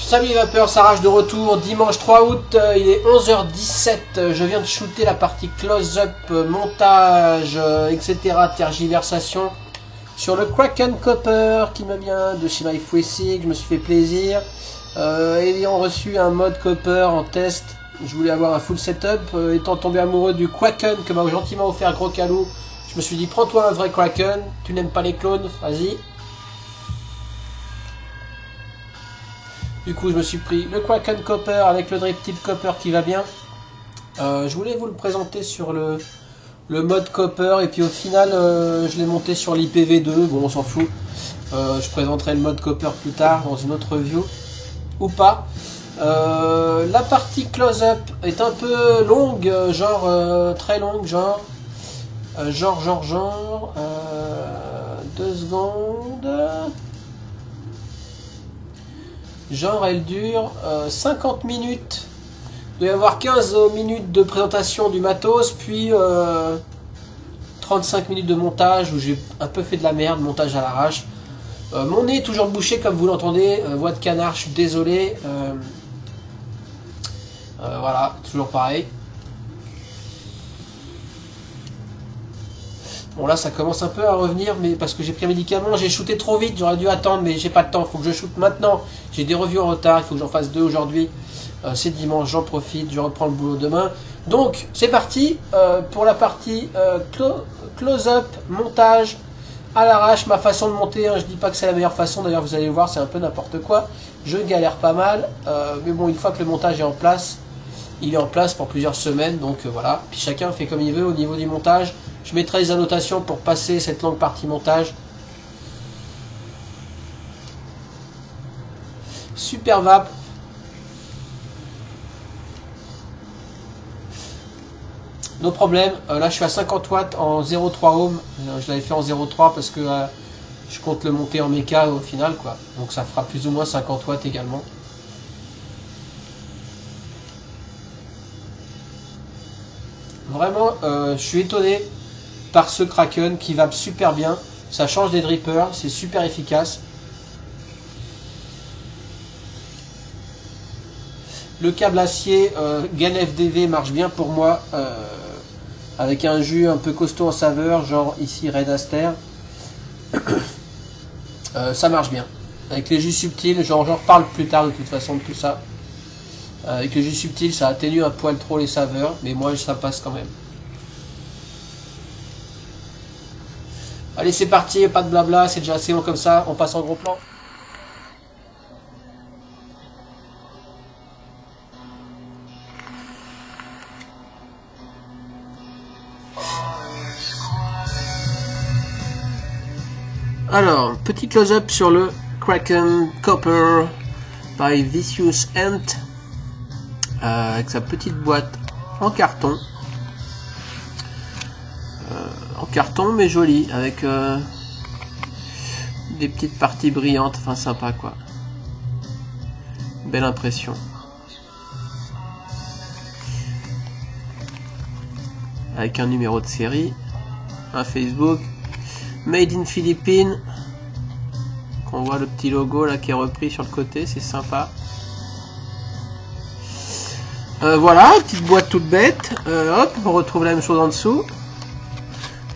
Salut les vapeurs, ça rage de retour, dimanche 3 août, il est 11h17, je viens de shooter la partie close-up, montage, etc., tergiversation, sur le Kraken Copper qui me vient de chez MyFuesic, je me suis fait plaisir, ayant reçu un mode Copper en test, je voulais avoir un full setup, étant tombé amoureux du Kraken que m'a gentiment offert Gros Calou, je me suis dit prends-toi un vrai Kraken, tu n'aimes pas les clones, vas-y. Du coup, je me suis pris le Kraken Copper avec le Drip Tip Copper qui va bien. Je voulais vous le présenter sur le mode Copper et puis au final, je l'ai monté sur l'IPv2. Bon, on s'en fout. Je présenterai le mode Copper plus tard dans une autre review ou pas. La partie close-up est un peu longue, genre très longue, genre 2 secondes. Genre elle dure 50 minutes. Il doit y avoir 15 minutes de présentation du matos, puis 35 minutes de montage où j'ai un peu fait de la merde, montage à l'arrache. Mon nez est toujours bouché comme vous l'entendez, voix de canard, je suis désolé. Voilà, toujours pareil. Bon là ça commence un peu à revenir, mais parce que j'ai pris un médicament, j'ai shooté trop vite, j'aurais dû attendre, mais j'ai pas le temps, il faut que je shoote maintenant. J'ai des revues en retard, il faut que j'en fasse 2 aujourd'hui. C'est dimanche, j'en profite, je reprends le boulot demain. Donc c'est parti pour la partie close-up, montage à l'arrache, ma façon de monter, hein, je dis pas que c'est la meilleure façon, d'ailleurs vous allez le voir, c'est un peu n'importe quoi. Je galère pas mal, mais bon, une fois que le montage est en place, il est en place pour plusieurs semaines, donc voilà. Puis chacun fait comme il veut au niveau du montage. Je mettrai les annotations pour passer cette longue partie montage. Super vape. No problème. Là je suis à 50 watts en 0,3 ohm. Je l'avais fait en 0,3 parce que je compte le monter en méca au final, quoi. Donc ça fera plus ou moins 50 watts également. Vraiment, je suis étonné par ce Kraken qui vape super bien. Ça change des drippers, c'est super efficace. Le câble acier GAN FDV marche bien pour moi. Avec un jus un peu costaud en saveur, genre ici Red Aster. Ça marche bien. Avec les jus subtils, j'en reparle plus tard de toute façon de tout ça. Avec les jus subtils, ça atténue un poil trop les saveurs, mais moi ça passe quand même. Allez, c'est parti, pas de blabla, c'est déjà assez long comme ça, on passe en gros plan. Alors, petit close-up sur le Kraken Copper by Vicious Ant, avec sa petite boîte en carton. En carton mais joli, avec des petites parties brillantes, enfin sympa quoi. Belle impression. Avec un numéro de série, un Facebook, Made in Philippines, qu'on voit le petit logo là qui est repris sur le côté, c'est sympa. Voilà, petite boîte toute bête, hop, on retrouve la même chose en dessous.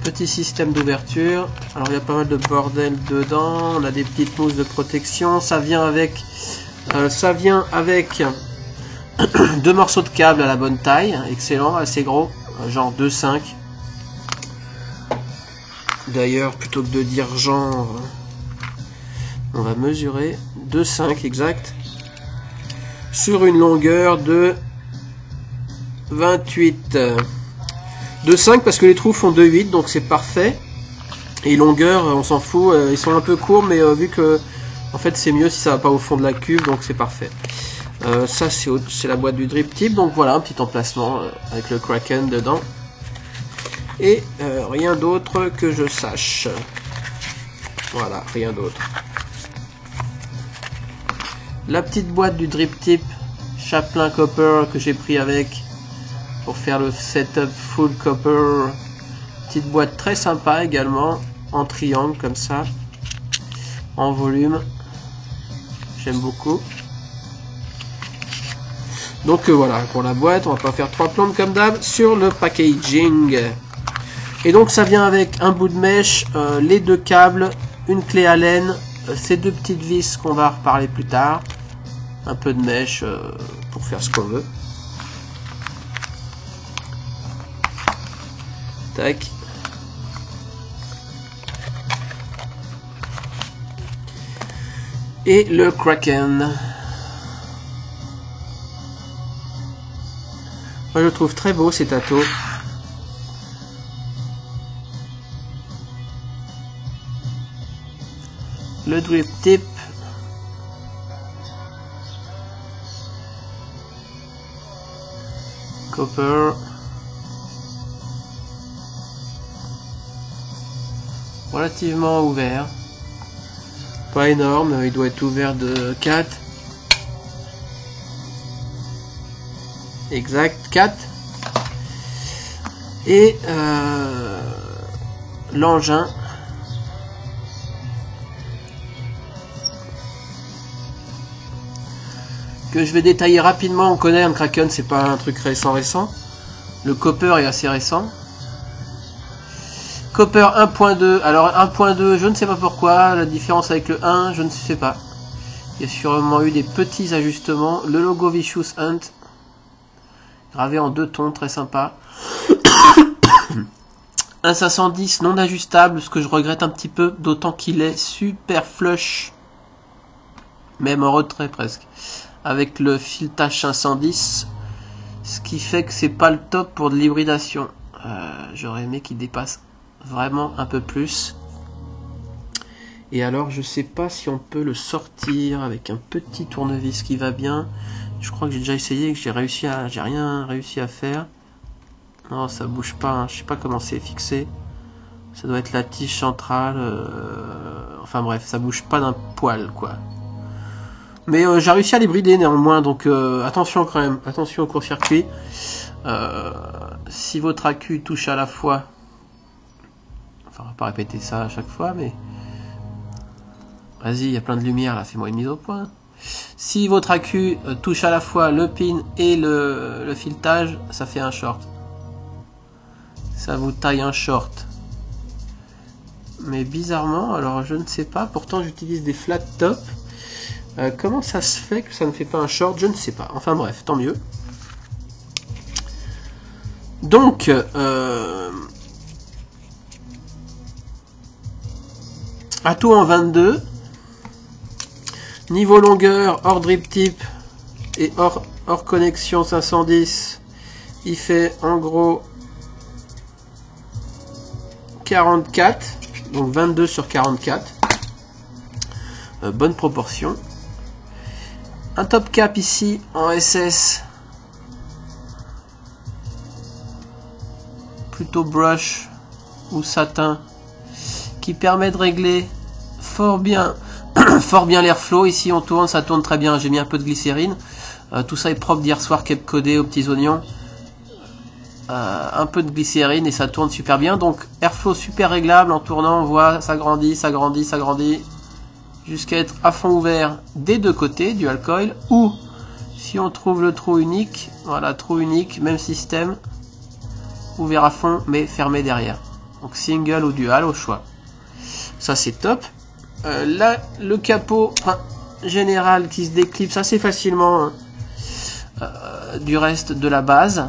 Petit système d'ouverture. Alors il y a pas mal de bordel dedans. On a des petites mousses de protection. Ça vient avec 2 morceaux de câble à la bonne taille. Excellent, assez gros. Genre 2,5. D'ailleurs, plutôt que de dire genre, on va mesurer 2,5 exact. sur une longueur de 28. De 5 parce que les trous font 2,8 donc c'est parfait. Et longueur, on s'en fout, ils sont un peu courts, mais vu que en fait c'est mieux si ça va pas au fond de la cuve, donc c'est parfait. Ça c'est la boîte du drip tip, donc voilà un petit emplacement avec le Kraken dedans. Et rien d'autre que je sache. Voilà, rien d'autre. La petite boîte du drip tip Chaplin Copper que j'ai pris avec pour faire le setup full copper. Petite boîte très sympa également, en triangle comme ça, en volume. J'aime beaucoup. Donc voilà pour la boîte, on va pas faire 3 plombes comme d'hab. Sur le packaging. Et donc ça vient avec un bout de mèche, les 2 câbles, une clé Allen, ces 2 petites vis qu'on va reparler plus tard. Un peu de mèche pour faire ce qu'on veut. Tac. Et le Kraken. Moi je le trouve très beau ces tatos. Le drip tip. Copper. Relativement ouvert. Pas énorme, il doit être ouvert de 4. Exact, 4. Et l'engin. Que je vais détailler rapidement. On connaît un Kraken, c'est pas un truc récent. Le Copper est assez récent. Copper 1.2, alors 1.2, je ne sais pas pourquoi, la différence avec le 1, je ne sais pas. Il y a sûrement eu des petits ajustements. Le logo Vicious Hunt, gravé en 2 tons, très sympa. Un 510 non ajustable, ce que je regrette un petit peu, d'autant qu'il est super flush, même en retrait presque, avec le filetage 510, ce qui fait que c'est pas le top pour de l'hybridation. J'aurais aimé qu'il dépasse vraiment un peu plus. Et alors je sais pas si on peut le sortir avec un petit tournevis qui va bien. Je crois que j'ai déjà essayé et que j'ai rien réussi à faire. Non, ça bouge pas, hein. Je sais pas comment c'est fixé. Ça doit être la tige centrale. Enfin bref, ça bouge pas d'un poil quoi. Mais j'ai réussi à l'hybrider néanmoins, donc attention quand même, attention au court-circuit. Si votre accu touche à la fois, enfin on va pas répéter ça à chaque fois, mais vas-y, il y a plein de lumière là, fais-moi une mise au point. Si votre accu touche à la fois le pin et le filetage, ça fait un short. Ça vous taille un short. Mais bizarrement, alors je ne sais pas, pourtant j'utilise des flat top. Comment ça se fait que ça ne fait pas un short? Je ne sais pas. Enfin bref, tant mieux. Donc, atout en 22. Niveau longueur, hors drip tip et hors connexion 510, il fait en gros 44. Donc 22 sur 44. Bonne proportion. Un top cap ici en SS. Plutôt brush ou satin. Qui permet de régler fort bien l'airflow. Ici on tourne, ça tourne très bien. J'ai mis un peu de glycérine. Tout ça est propre d'hier soir, Cape Codé aux petits oignons. Un peu de glycérine et ça tourne super bien. Donc airflow super réglable. En tournant on voit ça grandit, ça grandit, ça grandit, jusqu'à être à fond ouvert des deux côtés, dual coil, ou si on trouve le trou unique, voilà, trou unique, même système, ouvert à fond mais fermé derrière. Donc single ou dual au choix. Ça c'est top. Là le capot général qui se déclipse assez facilement du reste de la base.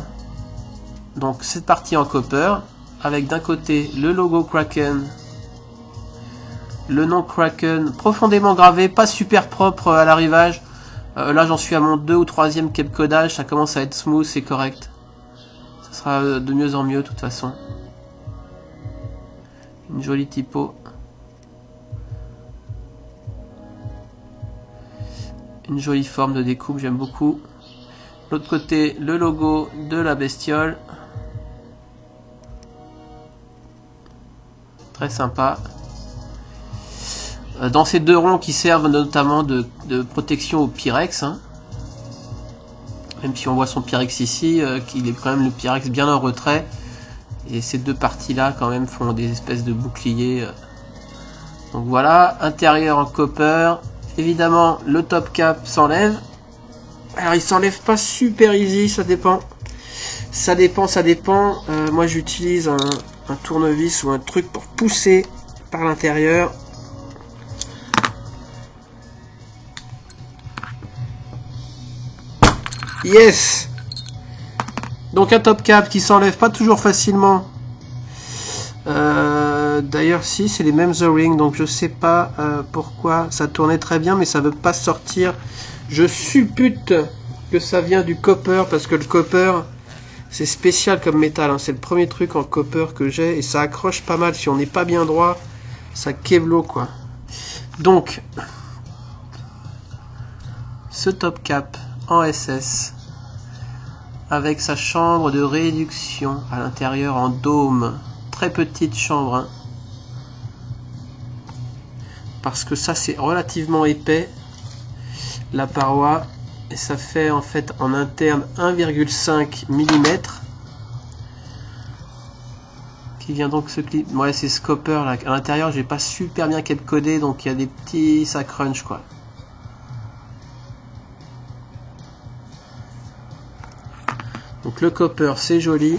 Donc cette partie en copper avec d'un côté le logo Kraken, le nom Kraken profondément gravé, pas super propre à l'arrivage. Là j'en suis à mon 2 ou 3e cap codage, ça commence à être smooth et correct. Ça sera de mieux en mieux de toute façon. Une jolie typo. Une jolie forme de découpe, j'aime beaucoup. L'autre côté, le logo de la bestiole. Très sympa. Dans ces deux ronds qui servent notamment de protection au Pyrex. Hein. Même si on voit son Pyrex ici, qu'il est quand même le Pyrex bien en retrait. Et ces deux parties-là quand même font des espèces de boucliers. Donc voilà, intérieur en copper. Évidemment, le top cap s'enlève. Alors il s'enlève pas super easy, ça dépend. Ça dépend. Moi j'utilise un tournevis ou un truc pour pousser par l'intérieur. Yes! Donc un top cap qui s'enlève pas toujours facilement. D'ailleurs si, c'est les mêmes The Ring, donc je sais pas pourquoi ça tournait très bien mais ça veut pas sortir. Je suppute que ça vient du copper parce que le copper c'est spécial comme métal, hein. C'est le premier truc en copper que j'ai et ça accroche pas mal. Si on n'est pas bien droit, ça kevlo quoi. Donc ce top cap en SS avec sa chambre de réduction à l'intérieur en dôme, très petite chambre hein. Parce que ça c'est relativement épais la paroi et ça fait en fait en interne 1,5 mm qui vient donc se clip. Ouais, c'est ce copper là à l'intérieur, j'ai pas super bien cap codé donc il y a des petits, ça crunch quoi. Donc le copper c'est joli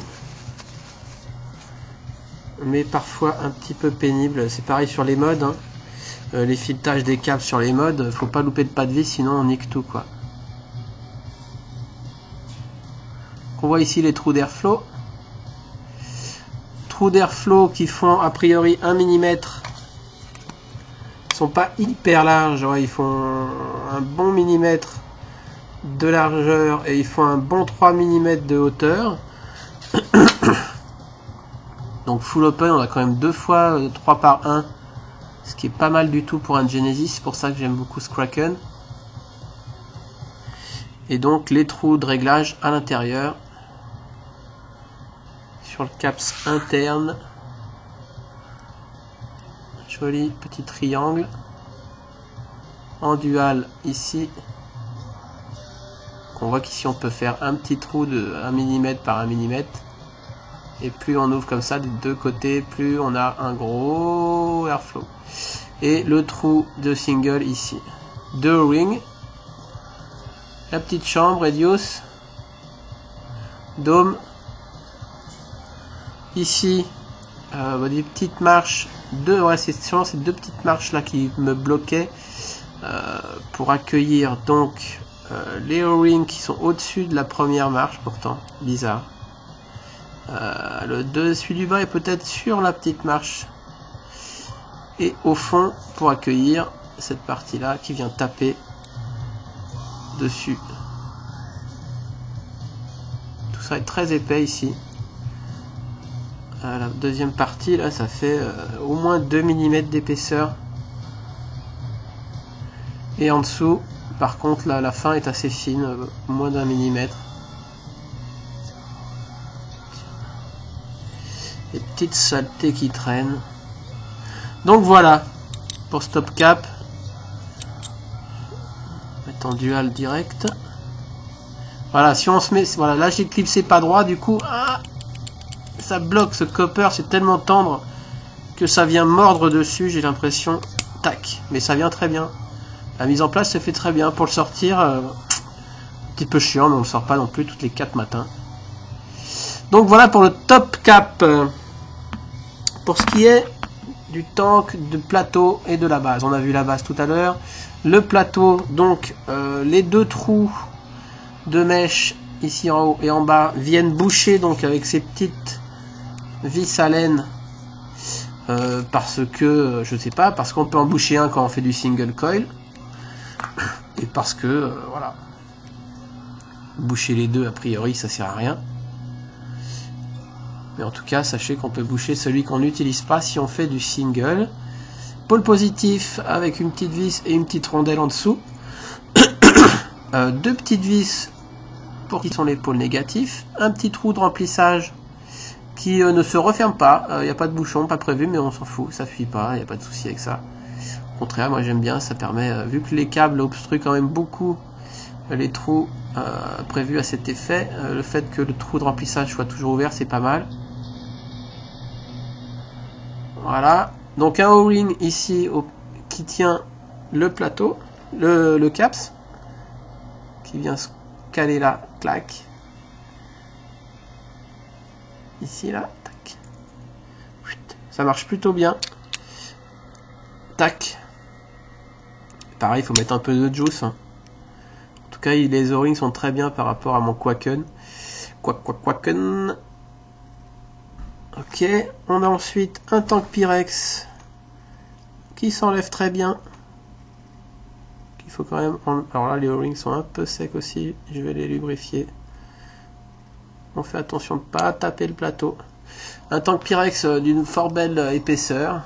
mais parfois un petit peu pénible. C'est pareil sur les modes hein. Les filetages des câbles sur les modes, faut pas louper de pas de vis sinon on nique tout quoi. On voit ici les trous d'airflow. Trous d'airflow qui font a priori 1 mm. Ils sont pas hyper larges, ouais, ils font un bon millimètre de largeur et ils font un bon 3 mm de hauteur. Donc full open, on a quand même 2 fois 3 par 1. Ce qui est pas mal du tout pour un Genesis, c'est pour ça que j'aime beaucoup ce Kraken. Et donc les trous de réglage à l'intérieur. Sur le caps interne. Joli petit triangle. En dual ici. On voit qu'ici on peut faire un petit trou de 1 mm par 1 mm. Et plus on ouvre comme ça des deux côtés, plus on a un gros airflow. Et le trou de single ici. Deux rings. La petite chambre, Edios. Dôme. Ici, des petites marches. Ouais, c'est ces deux petites marches là qui me bloquaient pour accueillir donc les O-rings qui sont au-dessus de la première marche pourtant. Bizarre. Celui du bas est peut-être sur la petite marche. Et au fond, pour accueillir cette partie-là qui vient taper dessus. Tout ça est très épais ici. La deuxième partie, là, ça fait au moins 2 mm d'épaisseur. Et en dessous, par contre, là, la fin est assez fine, moins d'1 mm. Les petites saletés qui traînent. Donc voilà pour stop cap. Mettre en dual direct. Voilà, si on se met, voilà, là j'ai clipsé pas droit, du coup, ça bloque. Ce copper, c'est tellement tendre que ça vient mordre dessus. J'ai l'impression, tac, mais ça vient très bien. La mise en place se fait très bien. Pour le sortir, un petit peu chiant, mais on le sort pas non plus toutes les 4 matins. Donc voilà pour le top cap. Pour ce qui est du tank, du plateau et de la base. On a vu la base tout à l'heure. Le plateau, donc les deux trous de mèche ici en haut et en bas viennent boucher donc avec ces petites vis à laine parce que je sais pas, parce qu'on peut en boucher un quand on fait du single coil. et parce que voilà, boucher les deux a priori ça sert à rien, mais en tout cas sachez qu'on peut boucher celui qu'on n'utilise pas si on fait du single. Pôle positif avec une petite vis et une petite rondelle en dessous, deux petites vis pour qui sont les pôles négatifs, un petit trou de remplissage qui ne se referme pas, il n'y a pas de bouchon, pas prévu, mais on s'en fout, ça fuit pas, il n'y a pas de souci avec ça. Au contraire, moi j'aime bien, ça permet, vu que les câbles obstruent quand même beaucoup les trous prévus à cet effet, le fait que le trou de remplissage soit toujours ouvert, c'est pas mal. Voilà, donc un O-ring ici qui tient le plateau, le caps, qui vient se caler là, clac. Ici, là, tac. Ça marche plutôt bien. Tac. Pareil, il faut mettre un peu de juice. Hein. En tout cas, les O-rings sont très bien par rapport à mon Quaken. Quaken. Ok, on a ensuite un tank Pyrex qui s'enlève très bien. Il faut quand même... Alors là, les O-rings sont un peu secs aussi. Je vais les lubrifier. On fait attention de ne pas taper le plateau. Un tank Pyrex d'une fort belle épaisseur.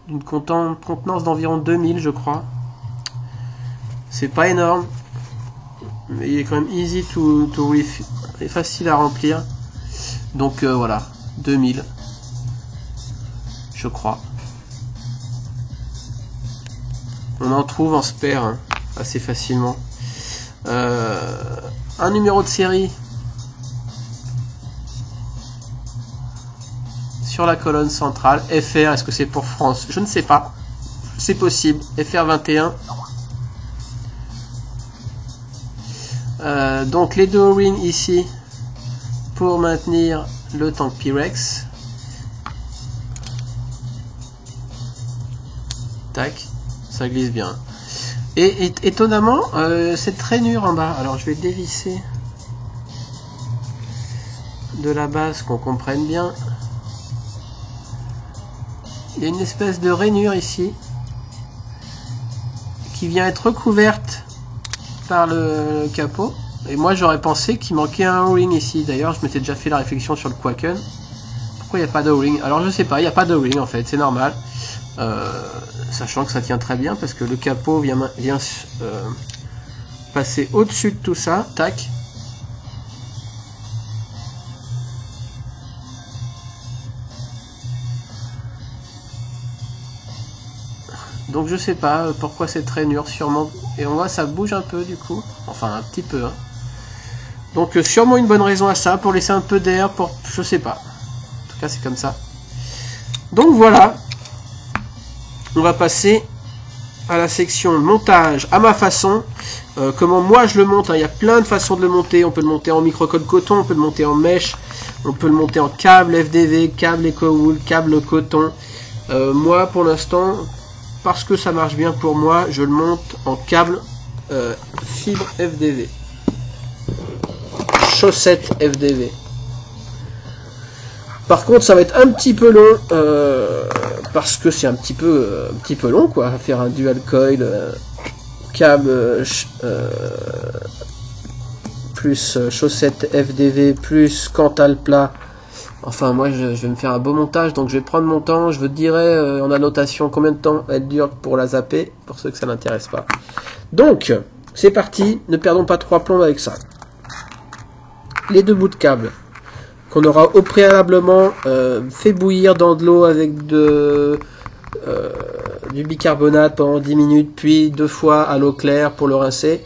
D'une contenance d'environ 2000 je crois. C'est pas énorme. Mais il est quand même easy to refill. Il est facile à remplir. Donc voilà, 2000. Je crois. On en trouve en spare hein, assez facilement. Un numéro de série sur la colonne centrale. FR, est-ce que c'est pour France? Je ne sais pas. C'est possible. FR 21. Donc les deux O-rings ici pour maintenir le tank Pyrex. Tac, ça glisse bien. Et étonnamment, cette rainure en bas, alors je vais dévisser de la base qu'on comprenne bien. Il y a une espèce de rainure ici qui vient être recouverte par le capot. Et moi j'aurais pensé qu'il manquait un O-ring ici. D'ailleurs, je m'étais déjà fait la réflexion sur le Quaken. Pourquoi il n'y a pas de O-ring? Alors je sais pas, il n'y a pas de O-ring en fait, c'est normal. Sachant que ça tient très bien parce que le capot vient passer au-dessus de tout ça, tac. Donc je sais pas pourquoi cette rainure, sûrement, et on voit ça bouge un peu du coup, enfin un petit peu. Hein. Donc sûrement une bonne raison à ça, pour laisser un peu d'air, pour je sais pas. En tout cas c'est comme ça. Donc voilà. On va passer à la section montage à ma façon. Comment moi je le monte, hein. Il y a plein de façons de le monter. On peut le monter en micro-colle coton, on peut le monter en mèche, on peut le monter en câble FDV, câble EcoWool, câble coton. Moi pour l'instant, parce que ça marche bien pour moi, je le monte en câble fibre FDV. Chaussette FDV. Par contre, ça va être un petit peu long parce que c'est un petit peu long quoi, à faire un dual coil câble plus chaussette FDV plus Cantal plat. Enfin, moi, je vais me faire un beau montage, donc je vais prendre mon temps. Je vous dirai en annotation combien de temps elle dure pour la zapper, pour ceux que ça n'intéresse pas. Donc, c'est parti. Ne perdons pas trois plombs avec ça. Les deux bouts de câble qu'on aura au préalablement fait bouillir dans de l'eau avec du bicarbonate pendant 10 minutes, puis 2 fois à l'eau claire pour le rincer.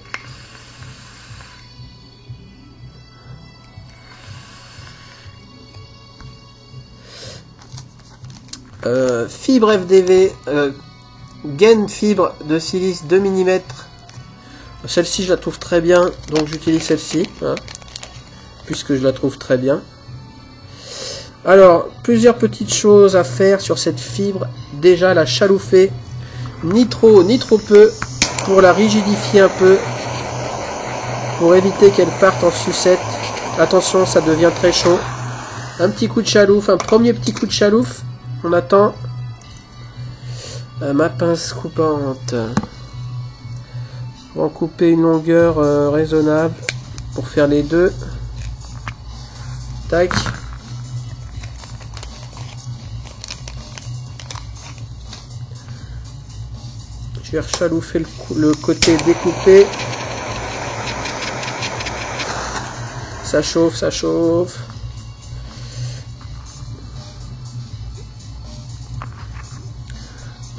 Fibre FDV, gaine fibre de silice 2 mm. Celle-ci je la trouve très bien, donc j'utilise celle-ci, hein, puisque je la trouve très bien. Alors, plusieurs petites choses à faire sur cette fibre. Déjà, la chalouffer, ni trop peu, pour la rigidifier un peu, pour éviter qu'elle parte en sucette. Attention, ça devient très chaud. Un petit coup de chalouffe, un premier petit coup de chalouffe. On attend ma pince coupante. On va en couper une longueur raisonnable pour faire les deux. Tac. Je vais rechalouffer le côté découpé. Ça chauffe, ça chauffe.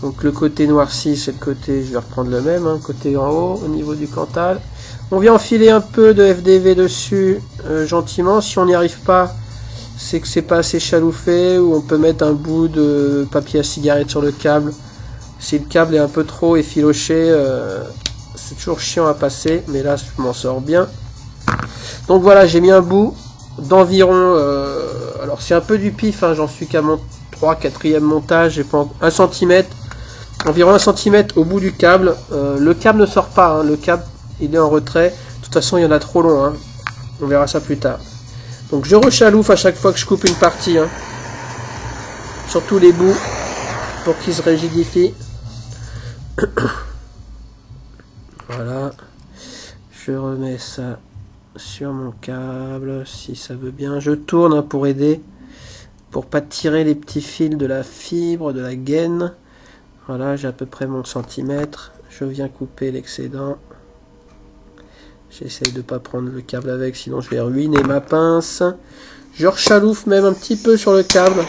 Donc le côté noirci, c'est le côté, je vais reprendre le même, hein, côté en haut, au niveau du Cantal. On vient enfiler un peu de FDV dessus, gentiment. Si on n'y arrive pas, c'est que c'est pas assez chaloufé, ou on peut mettre un bout de papier à cigarette sur le câble. Si le câble est un peu trop effiloché, c'est toujours chiant à passer, mais là je m'en sors bien. Donc voilà, j'ai mis un bout d'environ, alors c'est un peu du pif, hein, j'en suis qu'à mon 3/4e montage, j'ai pas 1 cm, environ 1 cm au bout du câble. Le câble ne sort pas, hein, le câble il est en retrait, de toute façon il y en a trop long, hein. On verra ça plus tard. Donc je rechalouffe à chaque fois que je coupe une partie, hein, sur tous les bouts, pour qu'ils se rigidifient. Voilà, je remets ça sur mon câble, si ça veut bien. Je tourne, hein, pour aider, pour pas tirer les petits fils de la fibre, de la gaine. Voilà, j'ai à peu près mon centimètre. Je viens couper l'excédent. J'essaye de pas prendre le câble avec, sinon je vais ruiner ma pince. Je rechalouffe même un petit peu sur le câble.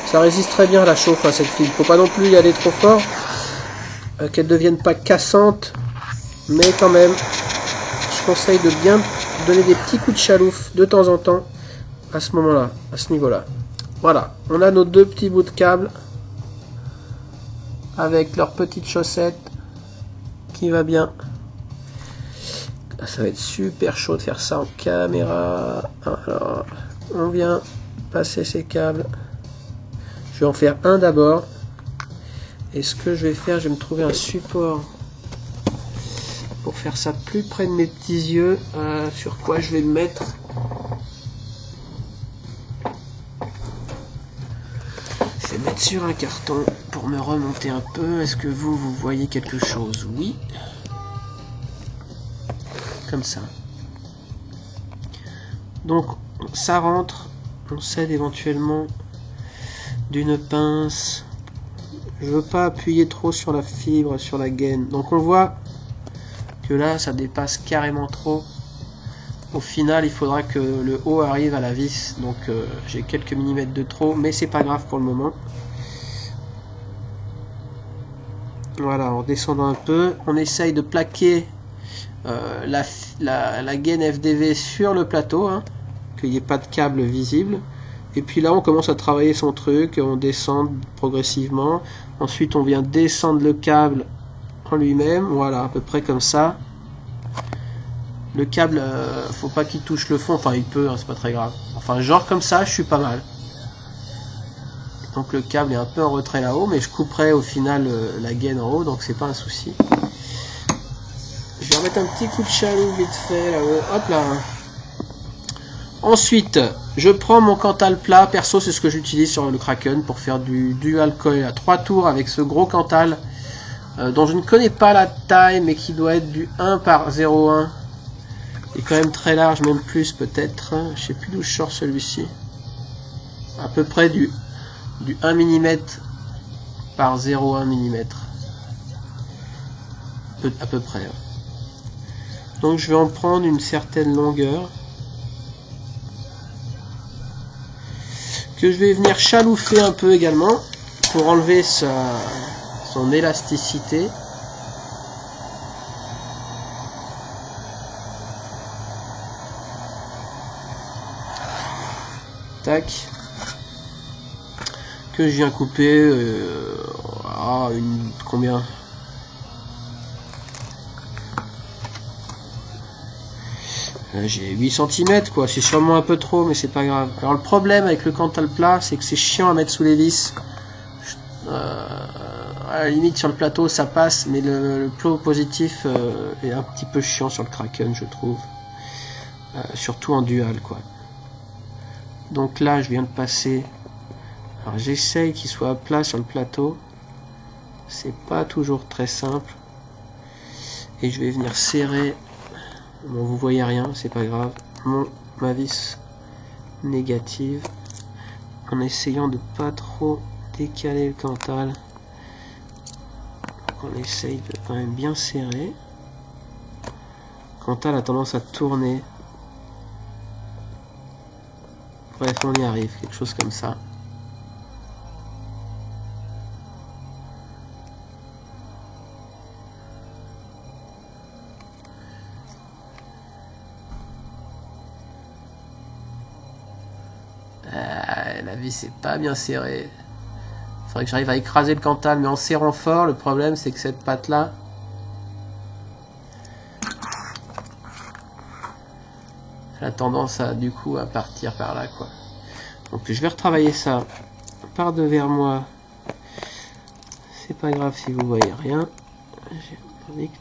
Ça résiste très bien à la chauffe, hein, cette file. Faut pas non plus y aller trop fort, qu'elle ne devienne pas cassante, mais quand même, je conseille de bien donner des petits coups de chalouffe de temps en temps à ce moment-là, à ce niveau-là. Voilà, on a nos deux petits bouts de câble avec leurs petites chaussettes qui va bien. Là, ça va être super chaud de faire ça en caméra. Alors, on vient passer ces câbles. Je vais en faire un d'abord. Et ce que je vais faire, je vais me trouver un support pour faire ça plus près de mes petits yeux. Sur quoi je vais me mettre? Je vais mettre sur un carton pour me remonter un peu. Est-ce que vous voyez quelque chose? Oui. Comme ça. Donc ça rentre. On s'aide éventuellement d'une pince. Je veux pas appuyer trop sur la fibre, sur la gaine. Donc on voit que là ça dépasse carrément trop. Au final il faudra que le haut arrive à la vis. Donc j'ai quelques millimètres de trop, mais c'est pas grave pour le moment. Voilà, en descendant un peu, on essaye de plaquer la gaine FDV sur le plateau, hein, qu'il n'y ait pas de câble visible. Et puis là on commence à travailler son truc, on descend progressivement. Ensuite on vient descendre le câble en lui-même, voilà, à peu près comme ça. Le câble, faut pas qu'il touche le fond, enfin il peut, hein, c'est pas très grave. Enfin genre comme ça, je suis pas mal. Donc le câble est un peu en retrait là-haut, mais je couperai au final la gaine en haut, donc c'est pas un souci. Je vais remettre un petit coup de chaloupe vite fait là-haut, hop là. Ensuite, je prends mon Cantal plat. Perso, c'est ce que j'utilise sur le Kraken pour faire du dual coil à 3 tours avec ce gros Cantal dont je ne connais pas la taille, mais qui doit être du 1 par 0,1. Il est quand même très large, même plus peut-être. Je sais plus d'où je sors celui-ci. À peu près du 1 mm par 0,1 mm. À peu près. Donc je vais en prendre une certaine longueur, que je vais venir chalouffer un peu également pour enlever son élasticité. Tac. Que je viens couper combien? J'ai 8 cm quoi, c'est sûrement un peu trop, mais c'est pas grave. Alors le problème avec le Cantal plat, c'est que c'est chiant à mettre sous les vis. À la limite sur le plateau ça passe, mais le plot positif est un petit peu chiant sur le Kraken, je trouve. Surtout en dual quoi. Donc là je viens de passer. Alors j'essaye qu'il soit plat sur le plateau. C'est pas toujours très simple. Et je vais venir serrer. Bon, vous voyez rien, c'est pas grave. Ma vis négative. En essayant de pas trop décaler le Cantal. On essaye de quand même bien serrer. Le Cantal a tendance à tourner. Bref, on y arrive, quelque chose comme ça. La vis est pas bien serrée. Il faudrait que j'arrive à écraser le Cantal, mais en serrant fort, le problème c'est que cette patte là, elle a tendance à du coup à partir par là quoi. Donc je vais retravailler ça par devers moi. C'est pas grave si vous voyez rien. J'ai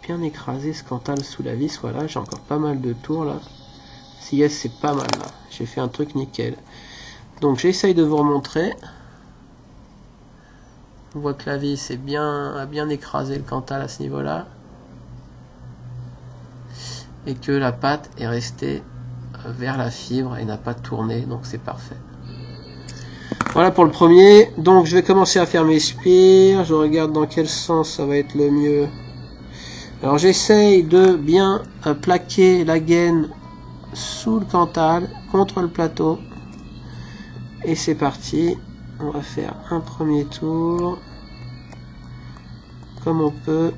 bien écrasé ce Cantal sous la vis. Voilà, j'ai encore pas mal de tours là. Si yes, c'est pas mal là. J'ai fait un truc nickel. Donc j'essaye de vous remontrer. On voit que la vis a bien écrasé le Cantal à ce niveau-là. Et que la patte est restée vers la fibre et n'a pas tourné. Donc c'est parfait. Voilà pour le premier. Donc je vais commencer à faire mes spires. Je regarde dans quel sens ça va être le mieux. Alors j'essaye de bien plaquer la gaine sous le Cantal, contre le plateau. Et c'est parti. On va faire un premier tour. Comme on peut.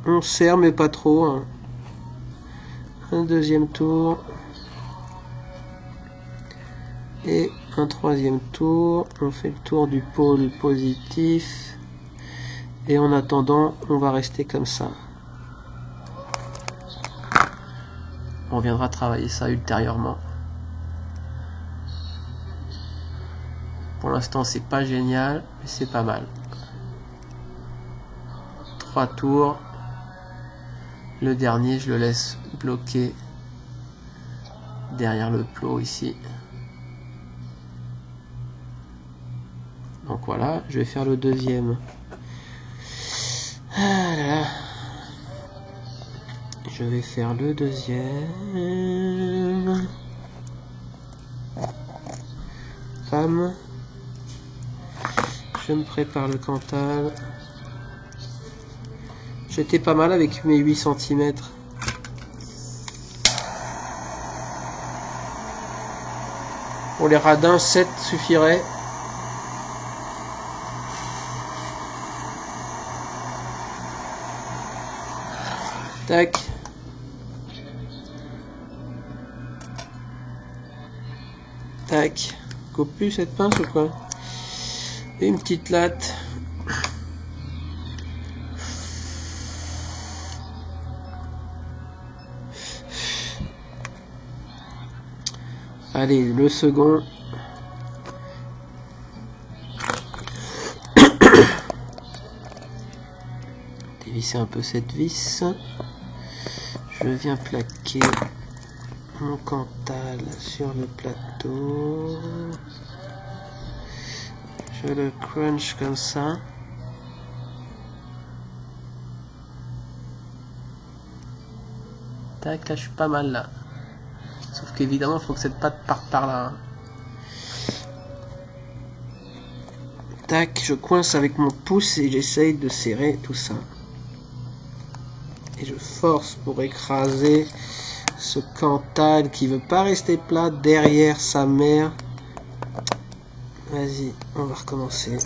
On serre mais pas trop. Hein. Un deuxième tour. Et un troisième tour. On fait le tour du pôle positif. Et en attendant, on va rester comme ça. On viendra travailler ça ultérieurement. Pour l'instant, c'est pas génial, mais c'est pas mal. 3 tours. Le dernier, je le laisse bloquer derrière le plot ici. Donc voilà, je vais faire le deuxième. Ah là là. Je vais faire le deuxième. Pam. Je me prépare le Cantal. J'étais pas mal avec mes 8 cm. Pour les radins, 7 suffirait. Tac. Tac. Coupe plus cette pince ou quoi? Et une petite latte. Allez, le second. Dévisser un peu cette vis. Je viens plaquer mon Cantal sur le plateau. Je le crunch comme ça. Tac, là je suis pas mal là. Sauf qu'évidemment il faut que cette patte parte par là. Hein. Tac, je coince avec mon pouce et j'essaye de serrer tout ça. Et je force pour écraser ce Cantal qui veut pas rester plat derrière sa mère. Vas-y, on va recommencer.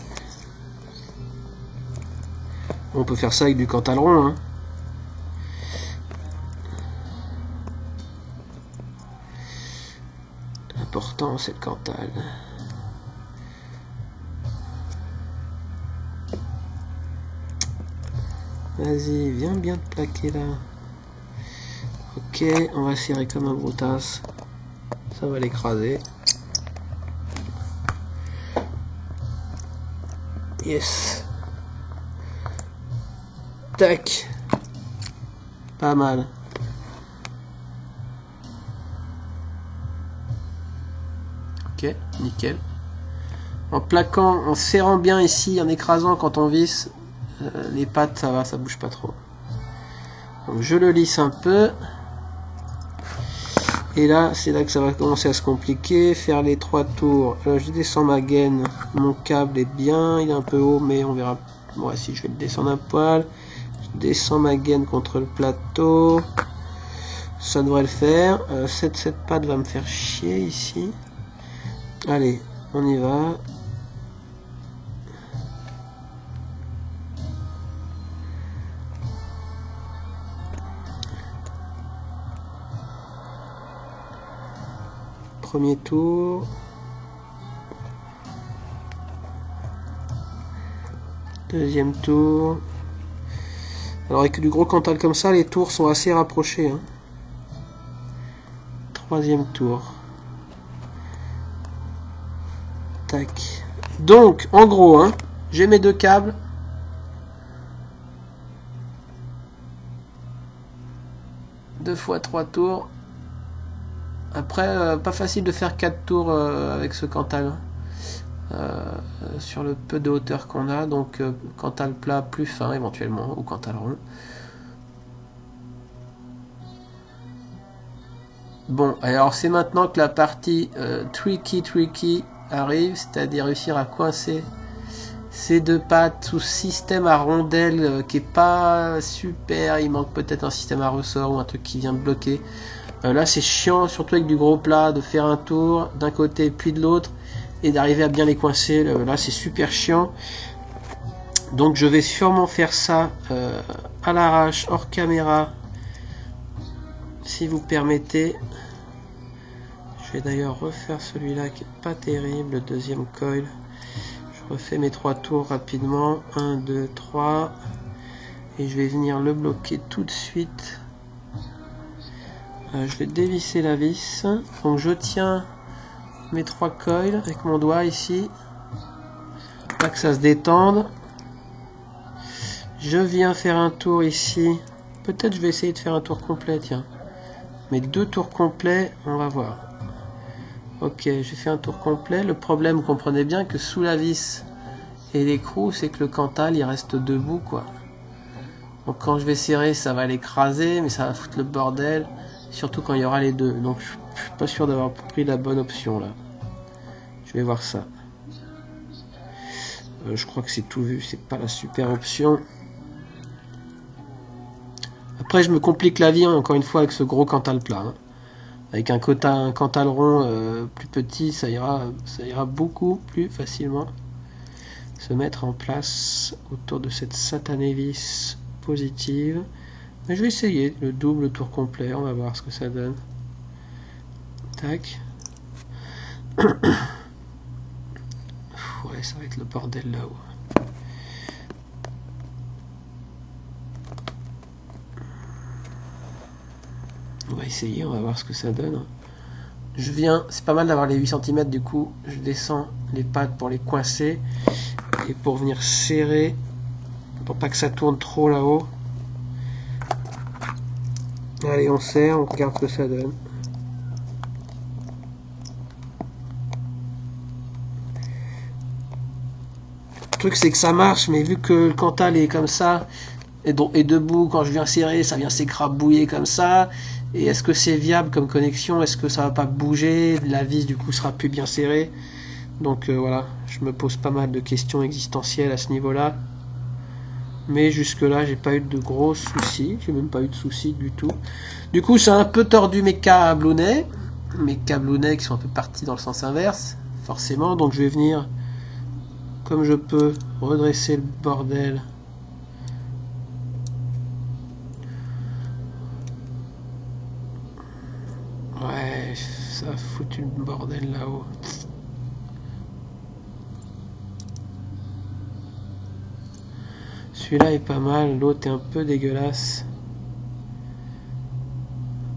On peut faire ça avec du Cantal rond. Hein. L'important c'est le Cantal. Vas-y, viens bien te plaquer là. Ok, on va serrer comme un broutasse. Ça va l'écraser. Yes. Tac. Pas mal. Ok, nickel. En plaquant, en serrant bien ici, en écrasant quand on visse, Les pattes ça va, ça bouge pas trop. Donc je le lisse un peu. Et là, c'est là que ça va commencer à se compliquer. Faire les 3 tours. Je descends ma gaine. Mon câble est bien. Il est un peu haut, mais on verra. Bon, si je vais le descendre un poil. Je descends ma gaine contre le plateau. Ça devrait le faire. Cette patte va me faire chier ici. Allez, on y va. Premier tour. Deuxième tour. Alors avec du gros Cantal comme ça, les tours sont assez rapprochés. Hein. Troisième tour. Tac. Donc, en gros, hein, j'ai mes 2 câbles. Deux fois 3 tours. Après, pas facile de faire 4 tours avec ce Cantal. Sur le peu de hauteur qu'on a. Donc, Cantal plat plus fin éventuellement, ou Cantal rond. Bon, alors c'est maintenant que la partie tricky arrive, c'est-à-dire réussir à coincer ces 2 pattes sous système à rondelle qui est pas super. Il manque peut-être un système à ressort ou un truc qui vient de bloquer. Là c'est chiant, surtout avec du gros plat, de faire un tour d'un côté puis de l'autre et d'arriver à bien les coincer. Là c'est super chiant. Donc je vais sûrement faire ça à l'arrache, hors caméra, si vous permettez. Je vais d'ailleurs refaire celui-là qui est pas terrible, le deuxième coil. Je refais mes 3 tours rapidement. 1, 2, 3. Et je vais venir le bloquer tout de suite. Je vais dévisser la vis. Donc je tiens mes 3 coils avec mon doigt ici. Pas que ça se détende. Je viens faire un tour ici. Peut-être je vais essayer de faire un tour complet, tiens. Mais 2 tours complets, on va voir. Ok, j'ai fait un tour complet. Le problème, vous comprenez bien que sous la vis et l'écrou, c'est que le Cantal, il reste debout, quoi. Donc quand je vais serrer, ça va l'écraser, mais ça va foutre le bordel. Surtout quand il y aura les 2. Donc je suis pas sûr d'avoir pris la bonne option, là. Je vais voir ça. Je crois que c'est tout vu, c'est pas la super option. Après, je me complique la vie, encore une fois, avec ce gros Cantal plat. Hein. Avec un Cantal rond plus petit, ça ira beaucoup plus facilement. Se mettre en place autour de cette satanée vis positive. Mais je vais essayer le double tour complet, on va voir ce que ça donne. Tac. Ouais, ça va être le bordel là-haut. On va essayer, on va voir ce que ça donne. Je viens, c'est pas mal d'avoir les 8 cm du coup, je descends les pattes pour les coincer et pour venir serrer, pour pas que ça tourne trop là-haut. Allez, on serre, on regarde ce que ça donne. Le truc c'est que ça marche, mais vu que le Cantal est comme ça, et debout, quand je viens serrer, ça vient s'écrabouiller comme ça. Et est-ce que c'est viable comme connexion? Est-ce que ça va pas bouger? La vis du coup sera plus bien serrée. Donc voilà, je me pose pas mal de questions existentielles à ce niveau-là. Mais jusque là, j'ai pas eu de gros soucis. J'ai même pas eu de soucis du tout. Du coup, c'est un peu tordu mes câblounets. Mes câblounets qui sont un peu partis dans le sens inverse, forcément. Donc je vais venir, comme je peux, redresser le bordel. Ouais, ça a foutu le bordel là-haut. Celui-là est pas mal, l'autre est un peu dégueulasse.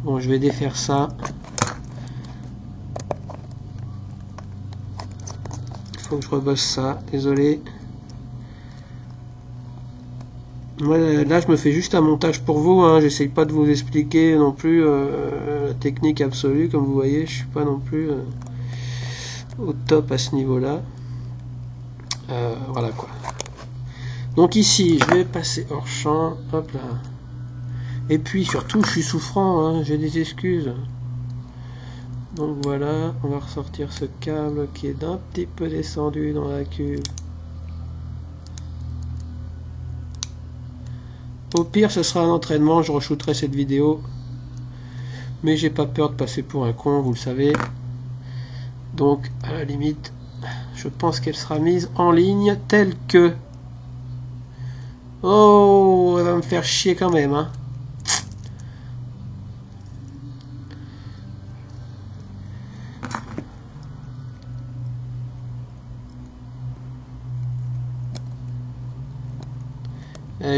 Bon, je vais défaire ça. Il faut que je rebosse ça, désolé. Ouais, là, je me fais juste un montage pour vous. Hein. J'essaye pas de vous expliquer non plus la technique absolue. Comme vous voyez, je suis pas non plus au top à ce niveau-là. Voilà quoi. Donc ici, je vais passer hors champ. Hop là. Et puis surtout, je suis souffrant, hein, j'ai des excuses. Donc voilà, on va ressortir ce câble qui est d'un petit peu descendu dans la cuve. Au pire, ce sera un entraînement, je re-shooterai cette vidéo. Mais j'ai pas peur de passer pour un con, vous le savez. Donc, à la limite, je pense qu'elle sera mise en ligne telle que... Oh, elle va me faire chier quand même, hein.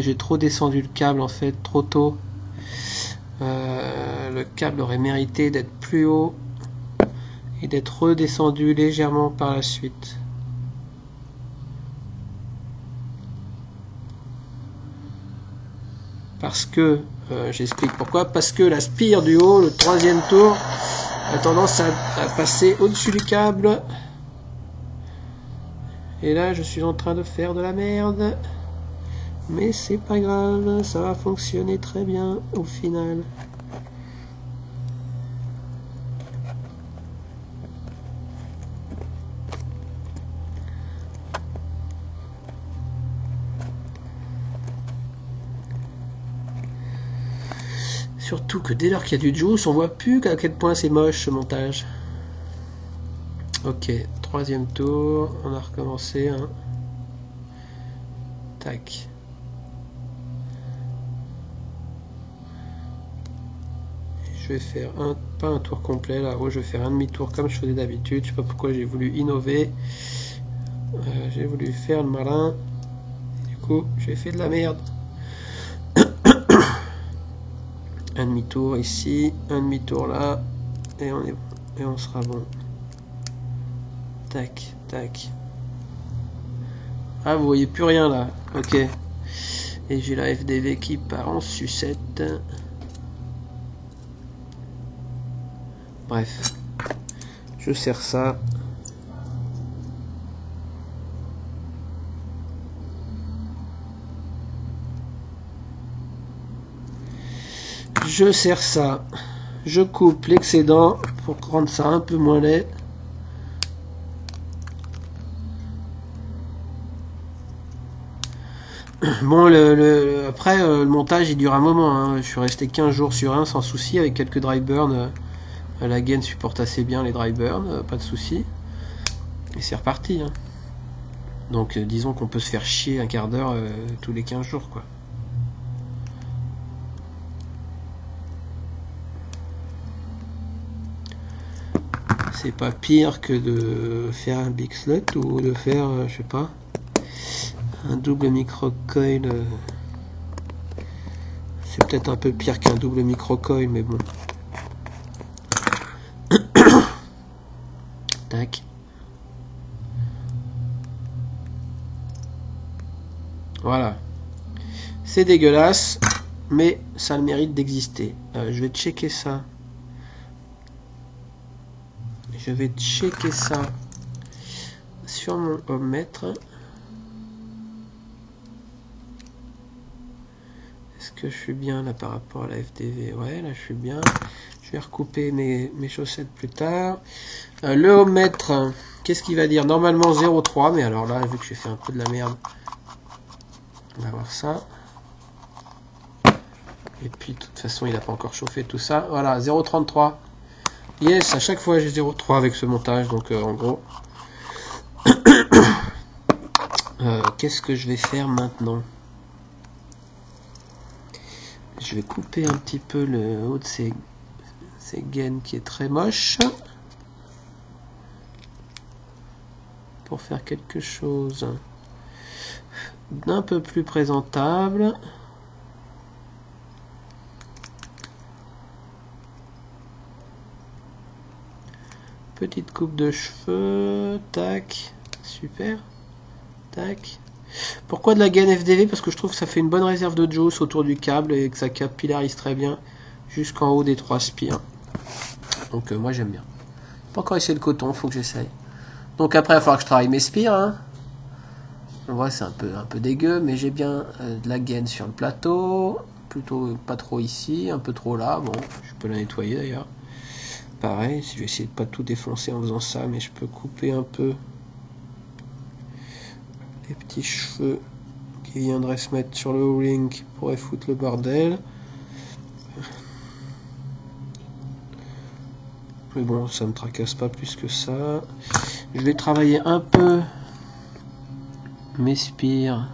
J'ai trop descendu le câble en fait, trop tôt. Le câble aurait mérité d'être plus haut et d'être redescendu légèrement par la suite. Parce que, j'explique pourquoi, parce que la spire du haut, le troisième tour, a tendance à passer au-dessus du câble. Et là, je suis en train de faire de la merde. Mais c'est pas grave, ça va fonctionner très bien au final. Surtout que dès lors qu'il y a du juice, on voit plus à quel point c'est moche ce montage. Ok, troisième tour, on a recommencé. Hein. Tac. Je vais faire pas un tour complet là, je vais faire un demi-tour comme je faisais d'habitude. Je sais pas pourquoi j'ai voulu innover. J'ai voulu faire le malin. Du coup, j'ai fait de la merde. Un demi-tour ici, un demi-tour là, et on est bon. Et on sera bon. Tac, tac. Ah, vous voyez plus rien là. Ok. Et j'ai la FDV qui part en sucette. Bref, je sers ça. Je sers ça. Je coupe l'excédent pour rendre ça un peu moins laid. Bon, après, le montage il dure un moment. Hein. Je suis resté 15 jours sur un sans souci avec quelques dry burn. La gaine supporte assez bien les dry burn, pas de souci. Et c'est reparti. Hein. Donc disons qu'on peut se faire chier un quart d'heure tous les 15 jours quoi. C'est pas pire que de faire un big slot ou de faire, je sais pas, un double micro-coil. C'est peut-être un peu pire qu'un double micro-coil, mais bon. Tac. Voilà. C'est dégueulasse, mais ça a le mérite d'exister. Je vais checker ça. Je vais checker ça sur mon ohmmètre. Est-ce que je suis bien là par rapport à la FDV? Ouais, là je suis bien. Je vais recouper mes chaussettes plus tard. Le ohmmètre, qu'est-ce qu'il va dire? Normalement 0,3, mais alors là, vu que j'ai fait un peu de la merde, on va voir ça. Et puis de toute façon, il n'a pas encore chauffé tout ça. Voilà, 0,33. Yes, à chaque fois j'ai 0,3 avec ce montage, donc en gros. Qu'est-ce que je vais faire maintenant? Je vais couper un petit peu le haut de ces gaines qui est très moche. Pour faire quelque chose d'un peu plus présentable. Petite coupe de cheveux, tac, super, tac. Pourquoi de la gaine FDV? Parce que je trouve que ça fait une bonne réserve de juice autour du câble et que ça capillarise très bien jusqu'en haut des 3 spires. Donc moi j'aime bien. Pas encore essayé le coton, faut que j'essaye. Donc après il va falloir que je travaille mes spires. Hein. On voit c'est un peu dégueu, mais j'ai bien de la gaine sur le plateau. Plutôt pas trop ici, un peu trop là. Bon, je peux la nettoyer d'ailleurs. Pareil, je vais essayer de pas tout défoncer en faisant ça, mais je peux couper un peu les petits cheveux qui viendraient se mettre sur le hauling qui pourraient foutre le bordel. Mais bon, ça me tracasse pas plus que ça. Je vais travailler un peu mes spires.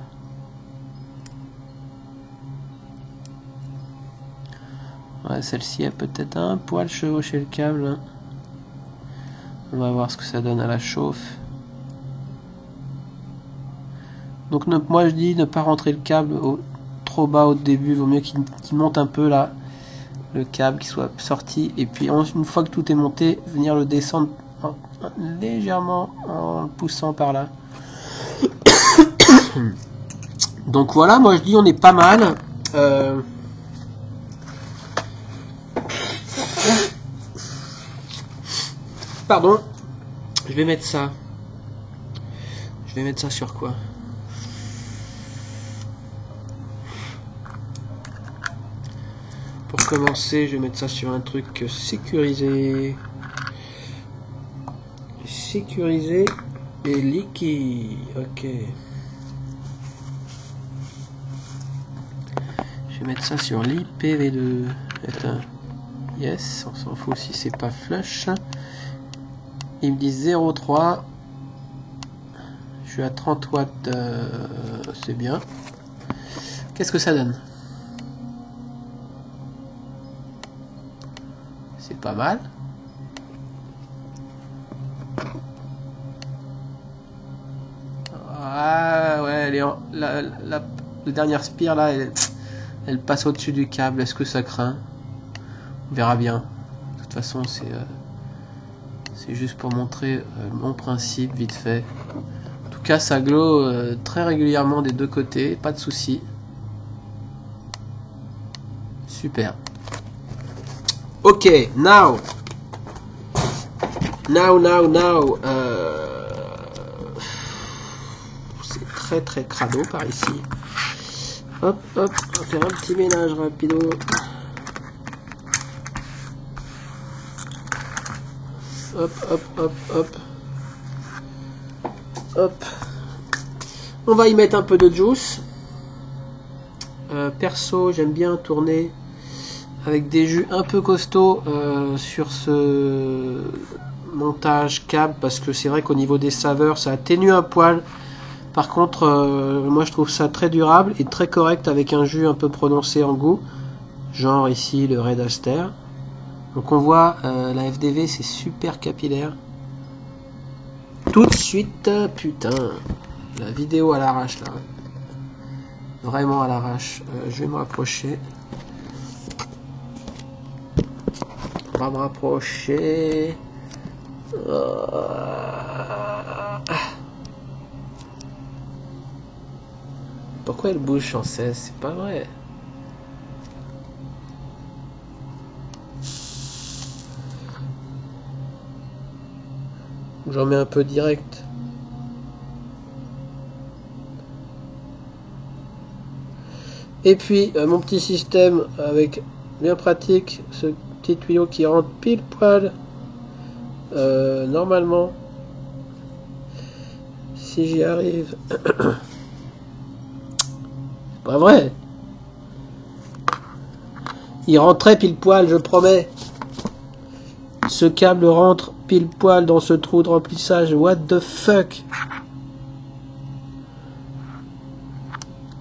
Ouais, celle-ci a peut-être un poil chevauché le câble. Hein. On va voir ce que ça donne à la chauffe. Donc moi je dis ne pas rentrer le câble trop bas au début. Vaut mieux qu'il monte un peu là. Le câble qui soit sorti. Et puis une fois que tout est monté, venir le descendre légèrement en le poussant par là. Donc voilà, moi je dis on est pas mal. Pardon, je vais mettre ça. Je vais mettre ça sur quoi? Pour commencer, je vais mettre ça sur un truc sécurisé. Sécurisé et liquide. Ok. Je vais mettre ça sur l'IPv2. Attends. Yes, on s'en fout si c'est pas flush. Il me dit 0,3. Je suis à 30 watts. C'est bien. Qu'est-ce que ça donne? C'est pas mal. Ah ouais, elle est la dernière spire là, elle passe au-dessus du câble. Est-ce que ça craint? On verra bien. De toute façon, c'est juste pour montrer mon principe vite fait. En tout cas, ça glow très régulièrement des deux côtés, pas de souci. Super. Ok, now. C'est très très crado par ici. Hop, hop, on va faire un petit ménage rapido. Hop, hop, hop, hop. Hop. On va y mettre un peu de juice. Perso, j'aime bien tourner avec des jus un peu costauds sur ce montage câble, parce que c'est vrai qu'au niveau des saveurs, ça atténue un poil. Par contre, moi je trouve ça très durable et très correct avec un jus un peu prononcé en goût. Genre ici le Red Aster. Donc on voit la FDV, c'est super capillaire. Tout de suite, putain, la vidéo à l'arrache là. Vraiment à l'arrache. Je vais me rapprocher. On va me rapprocher. Pourquoi elle bouge sans cesse? C'est pas vrai. J'en mets un peu direct. Et puis mon petit système avec bien pratique, ce petit tuyau qui rentre pile poil normalement, si j'y arrive. C'est pas vrai. Il rentrait pile poil, je promets. Ce câble rentre pile poil dans ce trou de remplissage. What the fuck?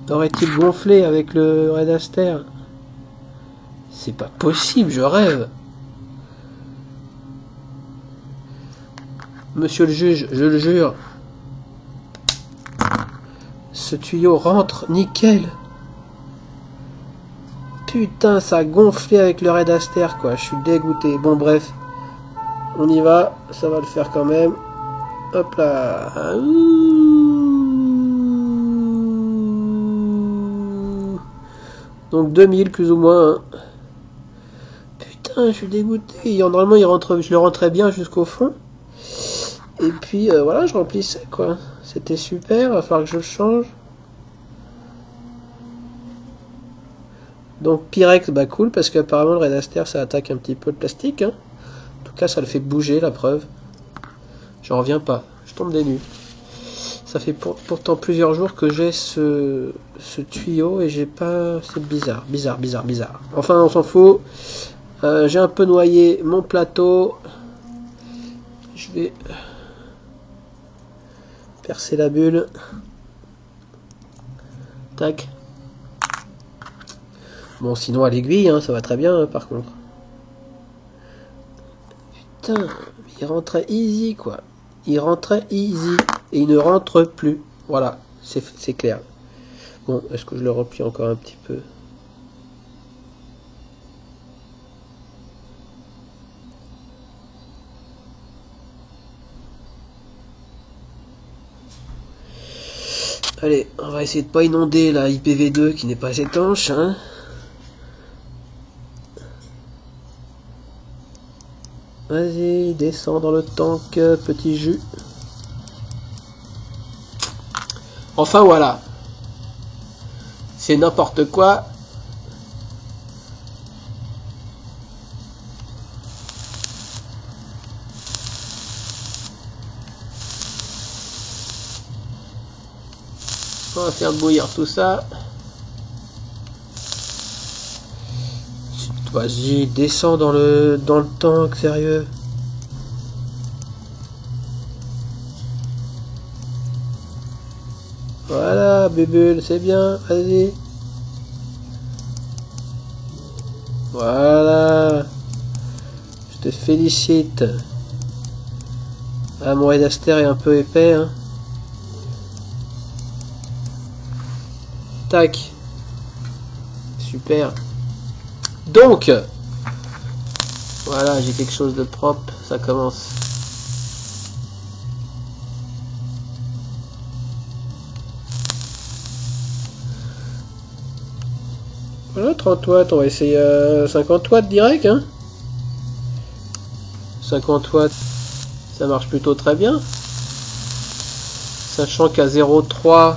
Aurait-il gonflé avec le Red Aster? C'est pas possible, je rêve. Monsieur le juge, je le jure. Ce tuyau rentre nickel. Putain, ça a gonflé avec le Red Aster, quoi. Je suis dégoûté. Bon, bref. On y va. Ça va le faire quand même. Hop là. Donc 2000 plus ou moins. Hein. Putain, je suis dégoûté. Normalement, je le rentrais bien jusqu'au fond. Et puis, voilà, je remplissais, quoi. C'était super, va falloir que je le change. Donc Pyrex, bah cool, parce qu'apparemment le Redaster ça attaque un petit peu le plastique. Hein. En tout cas ça le fait bouger, la preuve. J'en reviens pas, je tombe des nues. Ça fait pourtant plusieurs jours que j'ai ce tuyau et j'ai pas... C'est bizarre. Enfin on s'en fout. J'ai un peu noyé mon plateau. Je vais percer la bulle. Tac. Bon, sinon à l'aiguille, hein, ça va très bien, hein, par contre. Putain, il rentrait easy, quoi. Il rentrait easy. Et il ne rentre plus. Voilà, c'est clair. Bon, est-ce que je le replie encore un petit peu? Allez, on va essayer de pas inonder la IPv2 qui n'est pas étanche, hein. Vas-y, descends dans le tank, petit jus. Enfin voilà. C'est n'importe quoi. On va faire bouillir tout ça. Vas-y, descends dans le tank, sérieux. Voilà, bébule, c'est bien, vas-y. Voilà. Je te félicite. Ah, mon Redaster est un peu épais, hein. Tac. Super. Donc, voilà, j'ai quelque chose de propre, ça commence. Voilà, 30 watts, on va essayer 50 watts direct, hein. 50 watts, ça marche plutôt très bien. Sachant qu'à 0,3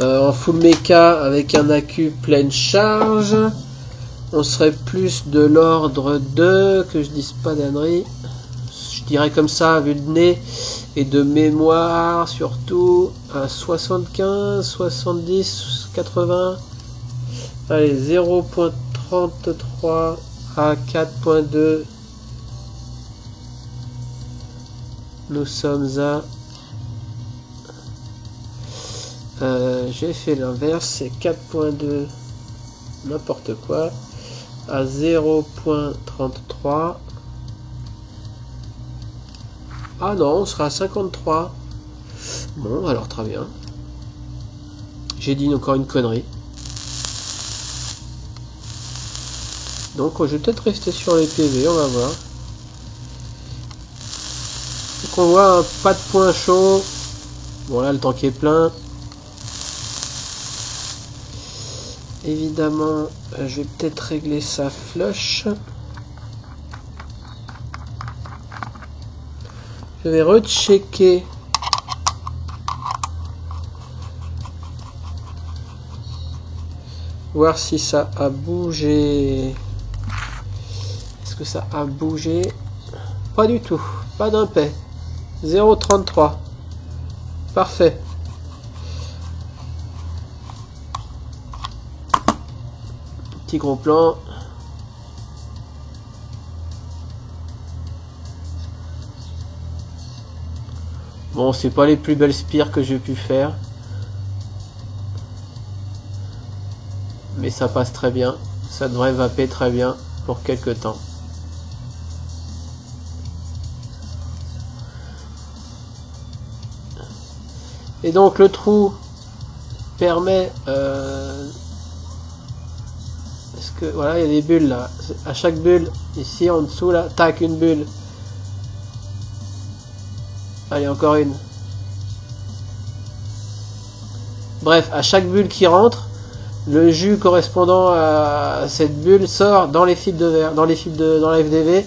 en full mecha avec un accu pleine charge, on serait plus de l'ordre de, que je dise pas d'ânerie, je dirais comme ça, vu le nez, et de mémoire surtout, à 75, 70, 80, allez, 0.33 à 4.2, nous sommes à... j'ai fait l'inverse, c'est 4.2, n'importe quoi, à 0.33. Ah non, on sera à 53. Bon, alors très bien. J'ai dit encore une connerie. Donc je vais peut-être rester sur les PV, on va voir. Donc on voit pas de point chaud. Bon là le tank est plein. Évidemment, je vais peut-être régler sa flush. Je vais rechecker. Voir si ça a bougé. Est-ce que ça a bougé? Pas du tout. Pas d'impait. 0,33. Parfait. Petit gros plan. Bon, c'est pas les plus belles spires que j'ai pu faire. Mais ça passe très bien. Ça devrait vaper très bien pour quelques temps. Et donc le trou permet... parce que voilà, il y a des bulles là. À chaque bulle, ici en dessous là, tac, une bulle. Allez, encore une. Bref, à chaque bulle qui rentre, le jus correspondant à cette bulle sort dans les fils de verre, dans la FDV,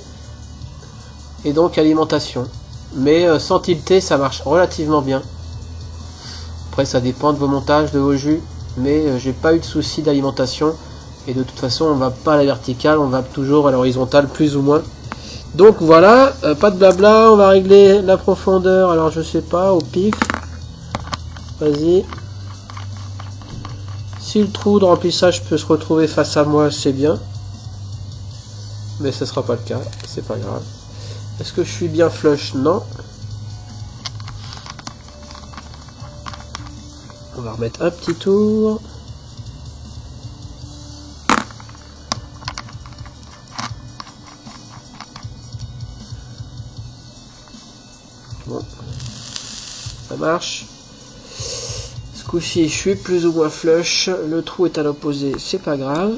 et donc alimentation. Mais sans tilter, ça marche relativement bien. Après ça dépend de vos montages, de vos jus, mais j'ai pas eu de soucis d'alimentation. Et de toute façon on va pas à la verticale, on va toujours à l'horizontale plus ou moins. Donc voilà, pas de blabla, on va régler la profondeur, alors je sais pas, au pif. Vas-y. Si le trou de remplissage peut se retrouver face à moi, c'est bien. Mais ce sera pas le cas, c'est pas grave. Est-ce que je suis bien flush? Non. On va remettre un petit tour. Bon. Ça marche. Ce coup-ci, je suis plus ou moins flush. Le trou est à l'opposé, c'est pas grave.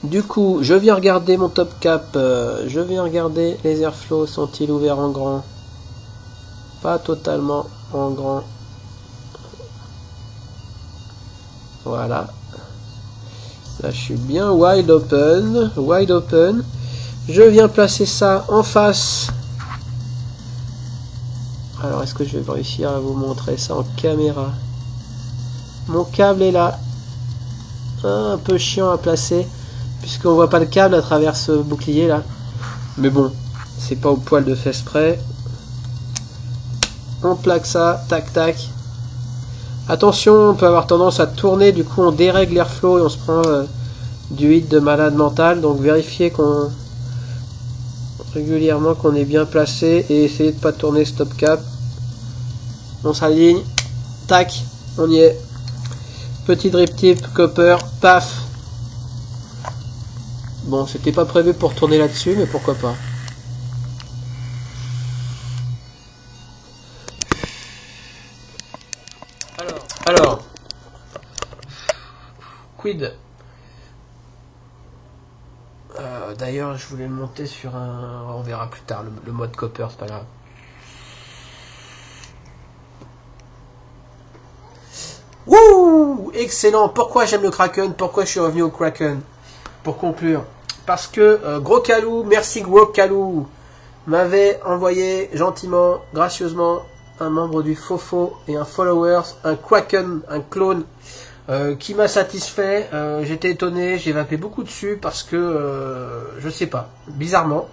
Du coup, je viens regarder mon top cap. Je viens regarder les airflows. Sont-ils ouverts en grand? Pas totalement en grand. Voilà. Là, je suis bien wide open. Wide open. Je viens placer ça en face. Alors, est-ce que je vais réussir à vous montrer ça en caméra? Mon câble est là. Un peu chiant à placer, puisqu'on voit pas le câble à travers ce bouclier là. Mais bon, c'est pas au poil de fesse près. On plaque ça, tac tac. Attention, on peut avoir tendance à tourner, du coup on dérègle l'airflow et on se prend du hit de malade mental. Donc vérifiez qu'on régulièrement qu'on est bien placé et essayez de pas tourner stop cap. On s'aligne, tac, on y est. Petit drip tip, copper, paf. Bon, c'était pas prévu pour tourner là-dessus, mais pourquoi pas. Alors, quid. D'ailleurs, je voulais le monter sur un... On verra plus tard, le mode copper, c'est pas grave. Wouh, excellent. Pourquoi j'aime le Kraken? Pourquoi je suis revenu au Kraken? Pour conclure. Parce que Gros Calou, merci Gros Calou, m'avait envoyé gentiment, gracieusement, un membre du Fofo et un followers, un Kraken, un clone, qui m'a satisfait. J'étais étonné, j'ai vapé beaucoup dessus parce que, je sais pas, bizarrement.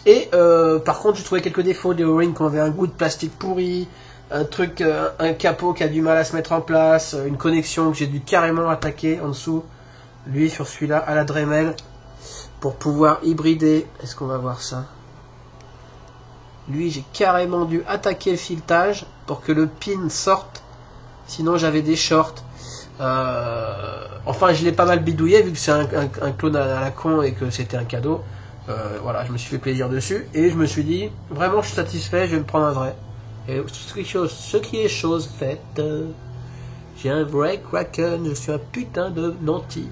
Et par contre, j'ai trouvé quelques défauts des O-rings, qu'on avait un goût de plastique pourri, un truc, un capot qui a du mal à se mettre en place, une connexion que j'ai dû carrément attaquer en dessous, lui sur celui-là à la Dremel, pour pouvoir hybrider. Est-ce qu'on va voir ça? Lui, j'ai carrément dû attaquer le filetage pour que le pin sorte, sinon j'avais des shorts. Enfin, je l'ai pas mal bidouillé vu que c'est un clone à la con et que c'était un cadeau. Voilà, je me suis fait plaisir dessus et je me suis dit, vraiment je suis satisfait, je vais me prendre un vrai. Et ce qui est chose faite, j'ai un vrai Kraken, je suis un putain de nanti.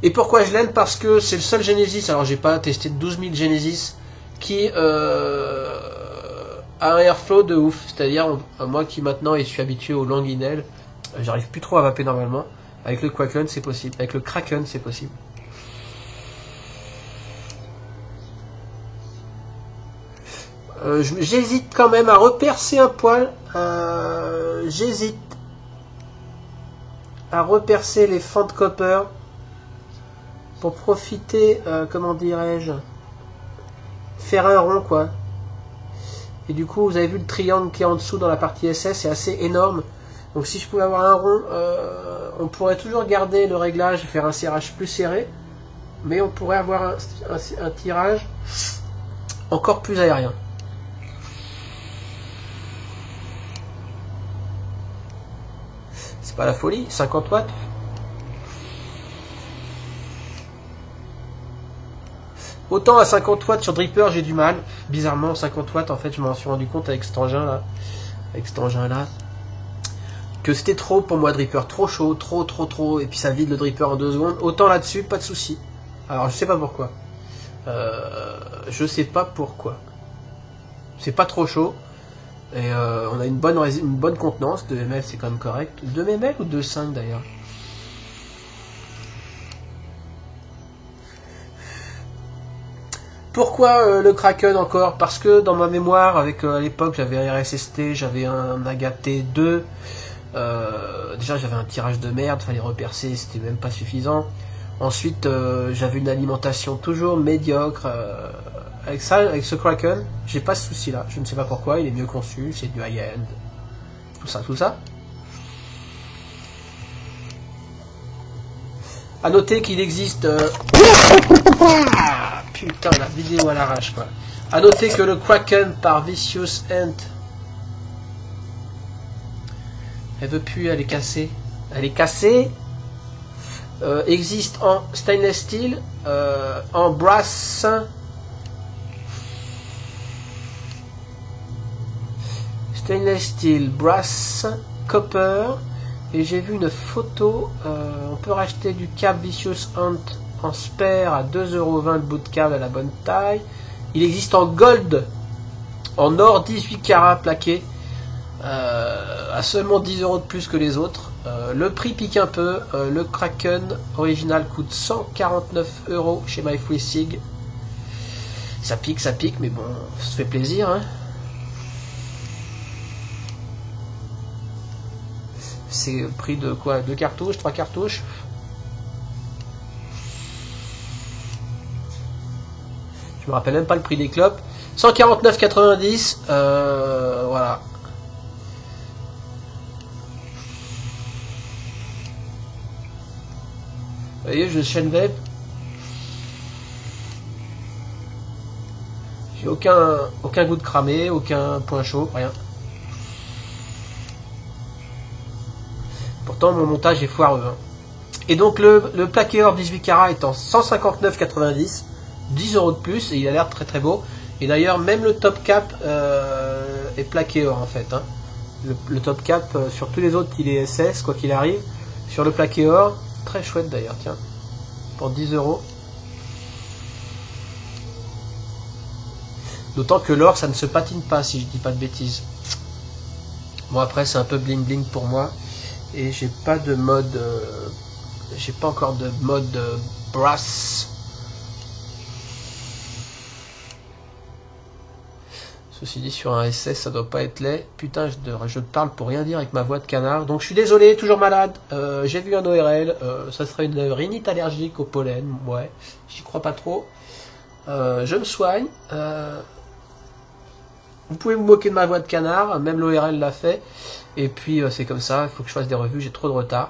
Et pourquoi je l'aime? Parce que c'est le seul Genesis, alors j'ai pas testé 12 000 Genesis, qui a un airflow de ouf. C'est-à-dire, moi qui maintenant je suis habitué au Languinel, j'arrive plus trop à vaper normalement. Avec le Kraken c'est possible, avec le Kraken c'est possible. J'hésite quand même à repercer un poil. J'hésite à repercer les fentes copper pour profiter, comment dirais-je, faire un rond quoi. Et du coup, vous avez vu le triangle qui est en dessous dans la partie SS, c'est assez énorme. Donc si je pouvais avoir un rond, on pourrait toujours garder le réglage et faire un serrage plus serré, mais on pourrait avoir un tirage encore plus aérien. C'est pas la folie, 50 watts. Autant à 50 watts sur Dripper j'ai du mal. Bizarrement 50 watts en fait je m'en suis rendu compte avec cet engin là. Que c'était trop pour moi Dripper. Trop chaud, trop. Et puis ça vide le Dripper en 2 secondes. Autant là-dessus, pas de souci. Alors je sais pas pourquoi. C'est pas trop chaud. Et on a une bonne contenance. 2 ml c'est quand même correct. 2 ml ou 2,5 d'ailleurs. Pourquoi le Kraken encore? Parce que dans ma mémoire, avec à l'époque j'avais un RSST, j'avais un Agate 2. Déjà j'avais un tirage de merde, fallait repercer, c'était même pas suffisant. Ensuite j'avais une alimentation toujours médiocre. Avec ça, avec ce Kraken, j'ai pas ce souci là. Je ne sais pas pourquoi, il est mieux conçu, c'est du high-end. Tout ça, tout ça. A noter qu'il existe... Putain, la vidéo à l'arrache quoi. A noter que le Kraken par Vicious Ant... Elle veut plus, elle est cassée. Elle est cassée. Existe en stainless steel, en brass... Stainless steel, brass, copper, et j'ai vu une photo, on peut racheter du câble Vicious Ant en spare à 2,20€ le bout de câble à la bonne taille. Il existe en gold, en or 18 carats plaqué, à seulement 10€ de plus que les autres. Le prix pique un peu, le Kraken original coûte 149€ chez MyFreeSig. Ça pique, mais bon, ça se fait plaisir, hein. C'est le prix de quoi? 2 cartouches, 3 cartouches. Je me rappelle même pas le prix des clopes. 149,90. Voilà. Vous voyez, je chaîne vape. J'ai aucun goût de cramé, aucun point chaud, rien. Pourtant mon montage est foireux, hein. Et donc le plaqué or 18 carats est en 159,90, 10€ de plus, et il a l'air très très beau. Et d'ailleurs même le top cap est plaqué or en fait, hein. Le top cap sur tous les autres il est SS quoi qu'il arrive. Sur le plaqué or, très chouette d'ailleurs, tiens, pour 10€. D'autant que l'or ça ne se patine pas si je dis pas de bêtises. Bon après c'est un peu bling bling pour moi. Et j'ai pas de mode, j'ai pas encore de mode brass. Ceci dit, sur un SS, ça doit pas être laid. Putain, je parle pour rien dire avec ma voix de canard. Donc je suis désolé, toujours malade. J'ai vu un ORL. Ça serait une rhinite allergique au pollen. Ouais, j'y crois pas trop. Je me soigne. Vous pouvez vous moquer de ma voix de canard, même l'ORL l'a fait. Et puis c'est comme ça, il faut que je fasse des revues, j'ai trop de retard.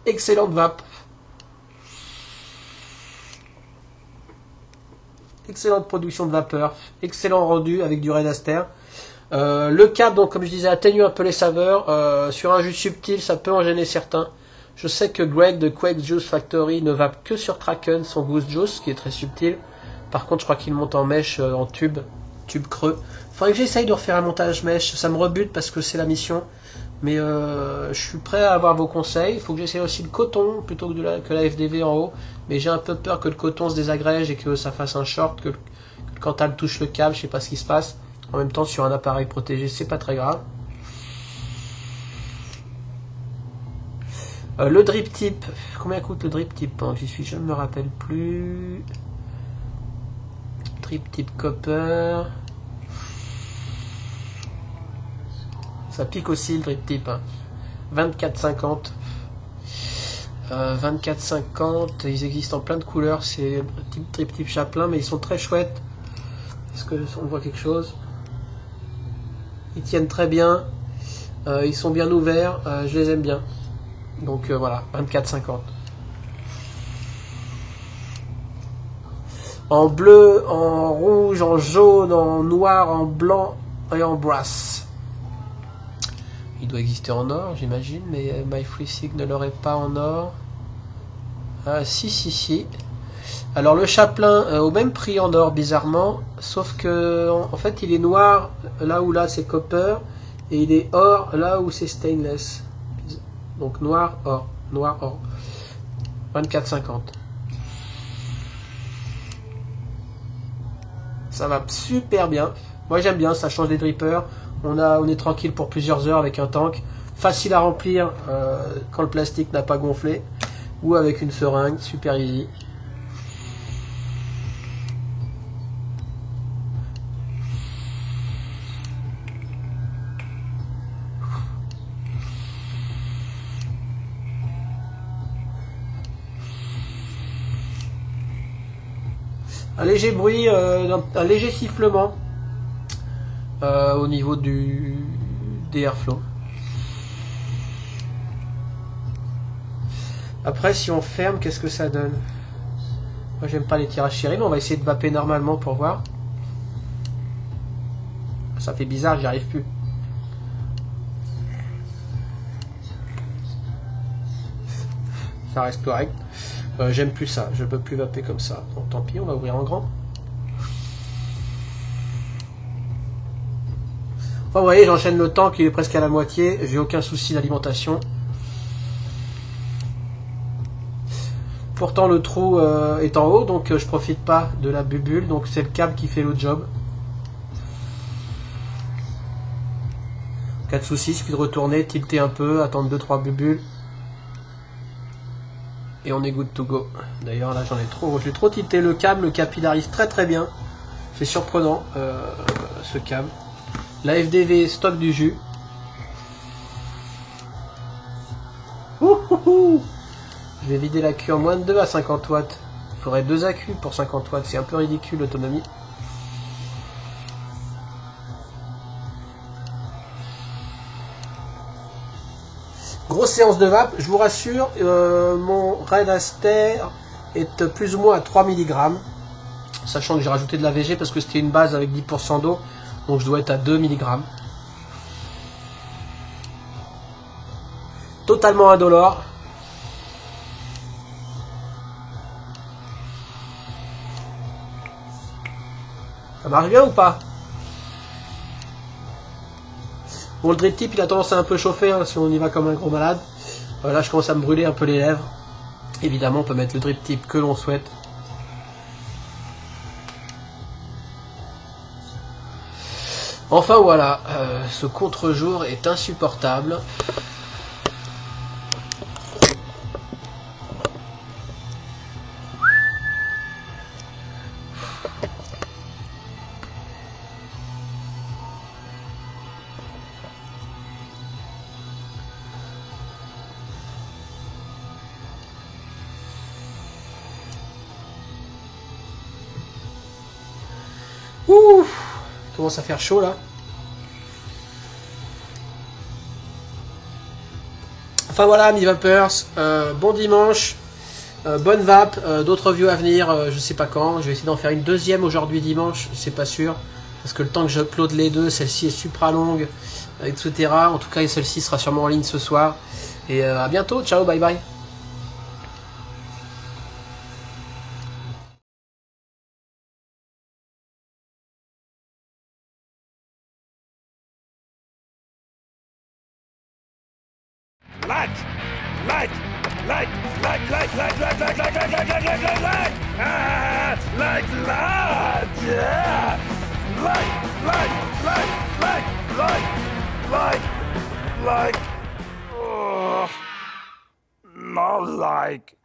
Excellente vape. Excellente production de vapeur. Excellent rendu avec du Redaster. Le câble, donc comme je disais, atténue un peu les saveurs. Sur un jus subtil, ça peut en gêner certains. Je sais que Greg de Quake Juice Factory ne vape que sur Kraken, son Goose Juice, qui est très subtil. Par contre, je crois qu'il monte en mèche, en tube creux. Faudrait que j'essaye de refaire un montage mèche, ça me rebute parce que c'est la mission. Mais je suis prêt à avoir vos conseils. Il faut que j'essaye aussi le coton plutôt que la FDV en haut. Mais j'ai un peu peur que le coton se désagrège et que ça fasse un short, que le Cantal touche le câble, je sais pas ce qui se passe. En même temps, sur un appareil protégé, c'est pas très grave. Le drip tip, combien coûte le drip tip? J'y suis, je ne me rappelle plus. Drip tip copper. Ça pique aussi le drip tip, hein. 24,50. 24,50. Ils existent en plein de couleurs. C'est drip tip Chaplin, mais ils sont très chouettes. Est-ce que on voit quelque chose? Ils tiennent très bien. Ils sont bien ouverts. Je les aime bien. Donc voilà, 24,50. En bleu, en rouge, en jaune, en noir, en blanc et en brass. Il doit exister en or, j'imagine, mais MyFreeSig ne l'aurait pas en or. Ah, si. Alors le Chaplin, au même prix en or, bizarrement, sauf que en fait il est noir là où là c'est copper, et il est or là où c'est stainless. Donc noir, or. 24,50. Ça va super bien. Moi j'aime bien, ça change des drippers. On est tranquille pour plusieurs heures avec un tank. Facile à remplir quand le plastique n'a pas gonflé. ou avec une seringue, super easy. Un léger bruit, un léger sifflement au niveau des airflow. Après, si on ferme, qu'est-ce que ça donne? Moi, j'aime pas les tirages serrés, mais on va essayer de vaper normalement pour voir. Ça fait bizarre, j'y arrive plus. Ça reste correct. J'aime plus ça, je peux plus vaper comme ça. Donc tant pis, on va ouvrir en grand. Enfin, vous voyez, j'enchaîne le temps qui est presque à la moitié. J'ai aucun souci d'alimentation. Pourtant, le trou est en haut, donc je profite pas de la bubule. Donc c'est le câble qui fait le job. Pas de souci, il suffit de retourner, tilter un peu, attendre 2-3 bubules. Et on est good to go. D'ailleurs là j'en ai trop. J'ai trop tilté le câble, le capillarise très très bien. C'est surprenant ce câble. La FDV stock du jus. Ouhouhou. Je vais vider la queue en moins de 2 à 50 watts. Il faudrait 2 accus pour 50 watts. C'est un peu ridicule l'autonomie. Grosse séance de vape, je vous rassure, mon Red Aster est plus ou moins à 3 mg, sachant que j'ai rajouté de la VG parce que c'était une base avec 10% d'eau, donc je dois être à 2 mg. Totalement indolore. Ça marche bien ou pas? Bon, le drip tip il a tendance à un peu chauffer hein, si on y va comme un gros malade. Là je commence à me brûler un peu les lèvres. Évidemment on peut mettre le drip tip que l'on souhaite. Enfin voilà, ce contre-jour est insupportable. Ouh, commence à faire chaud là. Enfin voilà, amis vapeurs, bon dimanche, bonne vape, d'autres reviews à venir, je sais pas quand. Je vais essayer d'en faire une deuxième aujourd'hui dimanche, c'est pas sûr, parce que le temps que j'upload les deux, celle-ci est supra longue, etc. En tout cas, celle-ci sera sûrement en ligne ce soir. Et à bientôt, ciao, bye bye. Light! Light! Light! Light! Light! Light! Light! Light! Light! Light! Light! Light! Light! Light! Ah! Light! Light! Yeah! Light! Light! Light! Light! Light! Light! Light! Oh! Not like.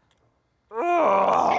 Oh!